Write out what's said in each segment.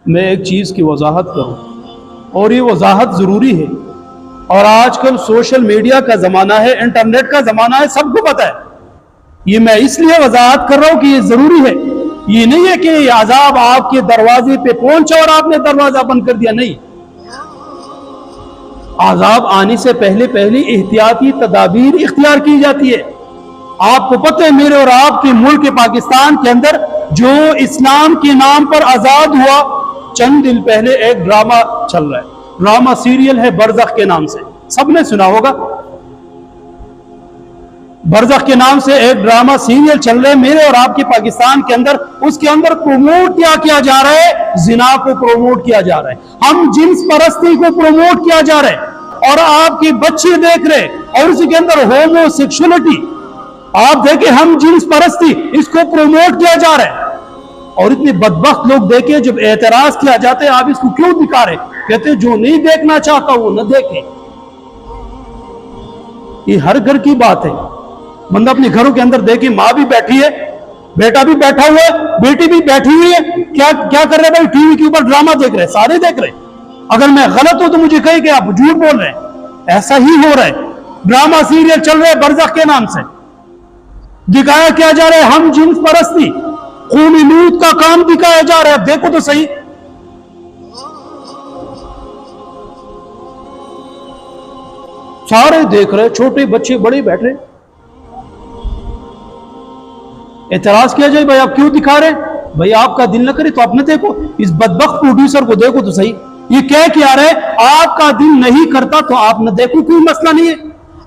मैं एक चीज़ की वजाहत करूँ, और ये वजाहत ज़रूरी है। और आजकल सोशल मीडिया का ज़माना है, इंटरनेट का ज़माना है, सबको पता है। ये मैं इसलिए वजाहत कर रहा हूँ कि ये ज़रूरी है। ये नहीं है कि अजाब आपके दरवाजे पे पहुंचा और आपने दरवाजा बंद कर दिया, नहीं। अजाब आने से पहले पहले एहतियाती तदाबीर इख्तियार की जाती है। आपको पता है, मेरे और आपके मुल्क पाकिस्तान के अंदर जो इस्लाम के नाम पर आजाद हुआ, चंद दिन पहले एक ड्रामा चल रहा है, ड्रामा सीरियल है बरज़ख के नाम से, सबने सुना होगा। बरज़ख के नाम से एक ड्रामा सीरियल चल रहे हैं मेरे और आपके पाकिस्तान के अंदर। उसके अंदर प्रोमोट क्या किया जा रहा है? जिना को प्रोमोट किया जा रहा है, हम जिन्स परस्ती को प्रोमोट किया जा रहा है, और आपके बच्चे देख रहे हैं। और उसके अंदर होमोसेक्सुअलिटी, आप देखें, हम जिन्स परस्ती, इसको प्रोमोट किया जा रहा है। और इतने बदबख्त लोग देखे, जब एतराज किया जाता है आप इसको क्यों दिखा रहे, कहते जो नहीं देखना चाहता वो न देखे। ये हर घर की बात है। बंदा अपने घरों के अंदर देखे, माँ भी बैठी है, बेटा भी बैठा हुआ है, बेटी भी बैठी हुई है, क्या क्या कर रहे हैं भाई? टीवी के ऊपर ड्रामा देख रहे हैं, सारे देख रहे हैं। अगर मैं गलत हूं तो मुझे कहे कि आप झूठ बोल रहे हैं। ऐसा ही हो रहा है, ड्रामा सीरियल चल रहे हैं बरज़ख के नाम से। दिखाया क्या जा रहा है? हम जिन्स परस्ती, खून लूट का काम दिखाया जा रहा है। देखो तो सही, सारे देख रहे, छोटे बच्चे बड़े बैठ रहे। एतराज किया जाए, भाई आप क्यों दिखा रहे? भाई आपका दिल न करे तो आप न देखो। इस बदबख्त प्रोड्यूसर को देखो तो सही, ये क्या रहे? आपका दिल नहीं करता तो आप न देखो, कोई मसला नहीं है।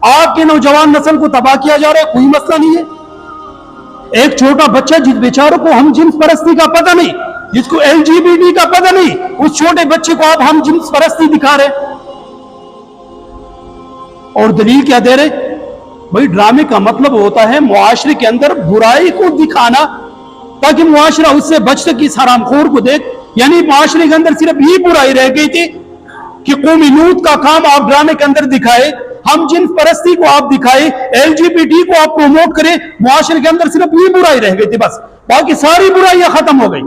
आपके नौजवान नस्ल को तबाह किया जा रहा है, कोई मसला नहीं है। एक छोटा बच्चा जिस बेचारों को हम जिन्स परस्ती का पता नहीं, जिसको LGBT का पता नहीं, उस छोटे बच्चे को आप हम जिन्स परस्ती दिखा रहे। और दलील क्या दे रहे? भाई ड्रामे का मतलब होता है मुआशरे के अंदर बुराई को दिखाना, ताकि मुआशरा उससे बच सके इस हरामखोर को देख। यानी मुआशरे के अंदर सिर्फ ये बुराई रह गई थी कि कौमी लूट का काम आप ड्रामे के अंदर दिखाए, हम जिन्स परस्ती को आप दिखाए, LGBT को आप प्रमोट करें। मुआशरे के अंदर सिर्फ ये बुराई रह गई थी, बस बाकी सारी बुराइयां खत्म हो गई।